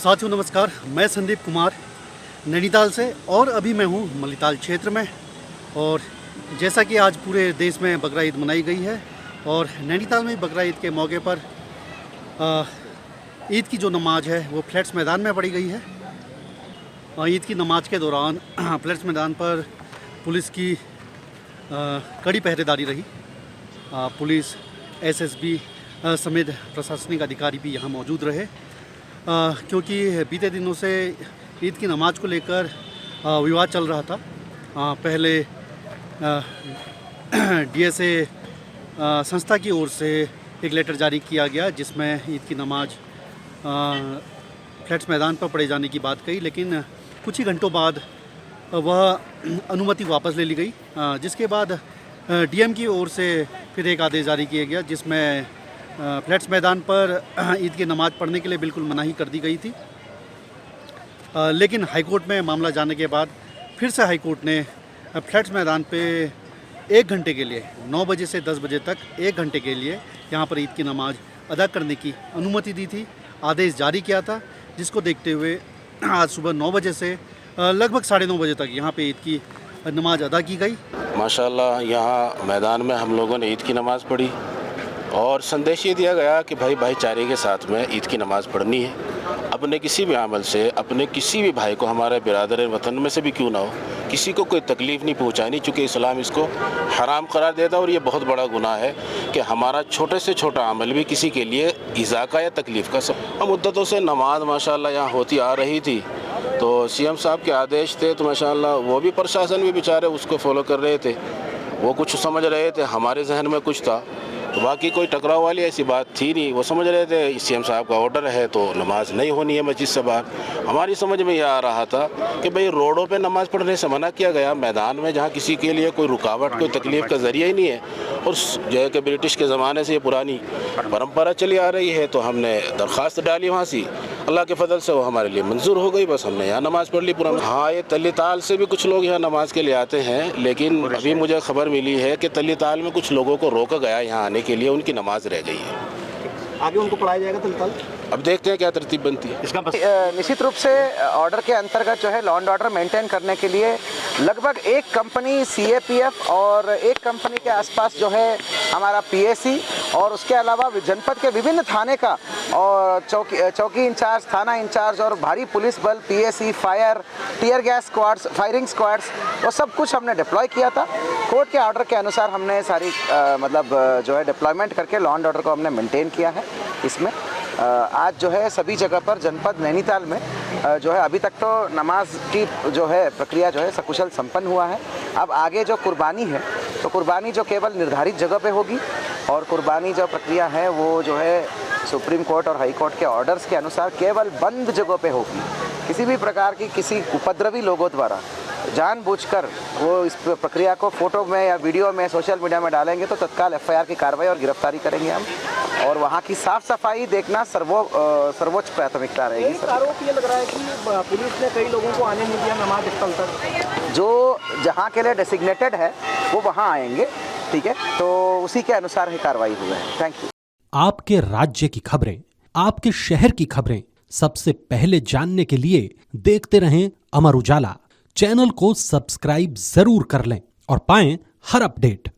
साथियों नमस्कार, मैं संदीप कुमार नैनीताल से और अभी मैं हूँ मलिताल क्षेत्र में। और जैसा कि आज पूरे देश में बकरा ईद मनाई गई है और नैनीताल में बकरा ईद के मौके पर ईद की जो नमाज है वो फ्लैट्स मैदान में पढ़ी गई है। ईद की नमाज के दौरान फ्लैट्स मैदान पर पुलिस की कड़ी पहरेदारी रही। पुलिस, एसएसबी समेत प्रशासनिक अधिकारी भी यहाँ मौजूद रहे, क्योंकि बीते दिनों से ईद की नमाज को लेकर विवाद चल रहा था। पहले डीएसए संस्था की ओर से एक लेटर जारी किया गया जिसमें ईद की नमाज फ्लैट्स मैदान पर पढ़े जाने की बात कही, लेकिन कुछ ही घंटों बाद वह अनुमति वापस ले ली गई, जिसके बाद डीएम की ओर से फिर एक आदेश जारी किया गया जिसमें फ्लैट्स मैदान पर ईद की नमाज़ पढ़ने के लिए बिल्कुल मनाही कर दी गई थी। लेकिन हाईकोर्ट में मामला जाने के बाद फिर से हाईकोर्ट ने फ्लैट्स मैदान पे 1 घंटे के लिए 9 बजे से 10 बजे तक 1 घंटे के लिए यहाँ पर ईद की नमाज़ अदा करने की अनुमति दी थी, आदेश जारी किया था, जिसको देखते हुए आज सुबह 9 बजे से लगभग 9:30 बजे तक यहाँ पे ईद की नमाज अदा की गई। माशाल्लाह यहाँ मैदान में हम लोगों ने ईद की नमाज़ पढ़ी और संदेश ये दिया गया कि भाई भाईचारे के साथ में ईद की नमाज़ पढ़नी है। अपने किसी भी अमल से अपने किसी भी भाई को, हमारे बिरादर वतन में से भी क्यों ना हो, किसी को कोई तकलीफ़ नहीं पहुंचानी, चूँकि इस्लाम इसको हराम करार देता है और ये बहुत बड़ा गुनाह है कि हमारा छोटे से छोटा अमल भी किसी के लिए ईज़ा का या तकलीफ़ का सब। मुद्दतों से नमाज माशाल्लाह यहाँ होती आ रही थी, तो सीएम साहब के आदेश थे, तो माशाल्लाह वो भी प्रशासन भी बेचारे उसको फॉलो कर रहे थे, वो कुछ समझ रहे थे, हमारे जहन में कुछ था, तो बाकी कोई टकराव वाली ऐसी बात थी नहीं। वो समझ रहे थे सीएम साहब का ऑर्डर है तो नमाज नहीं होनी है मस्जिद से बाहर। हमारी समझ में यह आ रहा था कि भाई रोडों पे नमाज पढ़ने से मना किया गया, मैदान में जहाँ किसी के लिए कोई रुकावट, कोई तकलीफ़ का ज़रिया ही नहीं है, और जो है कि ब्रिटिश के ज़माने से ये पुरानी परंपरा चली आ रही है, तो हमने दरख्वास्त डाली वहाँ से, अल्लाह के फजल से वो हमारे लिए मंजूर हो गई, बस हमने यहाँ नमाज़ पढ़ ली पूरा। हाँ, ये तल्लीताल से भी कुछ लोग यहाँ नमाज के लिए आते हैं, लेकिन अभी मुझे खबर मिली है कि तल्लीताल में कुछ लोगों को रोका गया यहाँ आने के लिए, उनकी नमाज रह गई है। आगे उनको पढ़ाया जाएगा तल्लीताल, अब देखते हैं क्या तरतीब बनती है इसका। निश्चित रूप से ऑर्डर के अंतर्गत जो है लॉ एंड ऑर्डर मेंटेन करने के लिए लगभग एक कंपनी सीएपीएफ और एक कंपनी के आसपास जो है हमारा पीएसी और उसके अलावा जनपद के विभिन्न थाने का और चौकी इंचार्ज, थाना इंचार्ज और भारी पुलिस बल, PAC, fire, tear gas squads, firing squads, वो सब कुछ हमने डिप्लॉय किया था। कोर्ट के ऑर्डर के अनुसार हमने सारी जो है डिप्लॉयमेंट करके लॉ एंड ऑर्डर को हमने मेंटेन किया है। इसमें आज जो है सभी जगह पर जनपद नैनीताल में जो है अभी तक तो नमाज की जो है प्रक्रिया जो है सकुशल संपन्न हुआ है। अब आगे जो कुर्बानी है तो कुर्बानी जो केवल निर्धारित जगह पे होगी और कुर्बानी जो प्रक्रिया है वो जो है सुप्रीम कोर्ट और हाई कोर्ट के ऑर्डर्स के अनुसार केवल बंद जगह पे होगी। किसी भी प्रकार की किसी उपद्रवी लोगों द्वारा जानबूझकर वो इस प्रक्रिया को फोटो में या वीडियो में सोशल मीडिया में डालेंगे तो तत्काल एफआईआर की कार्रवाई और गिरफ्तारी करेंगे हम, और वहाँ की साफ सफाई देखना सर्वोच्च प्राथमिकता रहेगी। एक आरोप ये लग रहा है कि पुलिस ने कई लोगों को आने नहीं दिया नमाज स्थल तक। जो जहाँ के लिए डेसिग्नेटेड है वो वहाँ आएंगे, ठीक है, तो उसी के अनुसार ही कार्रवाई हुई है। Thank you. आपके राज्य की खबरें, आपके शहर की खबरें सबसे पहले जानने के लिए देखते रहें अमर उजाला। चैनल को सब्सक्राइब जरूर कर लें और पाएं हर अपडेट।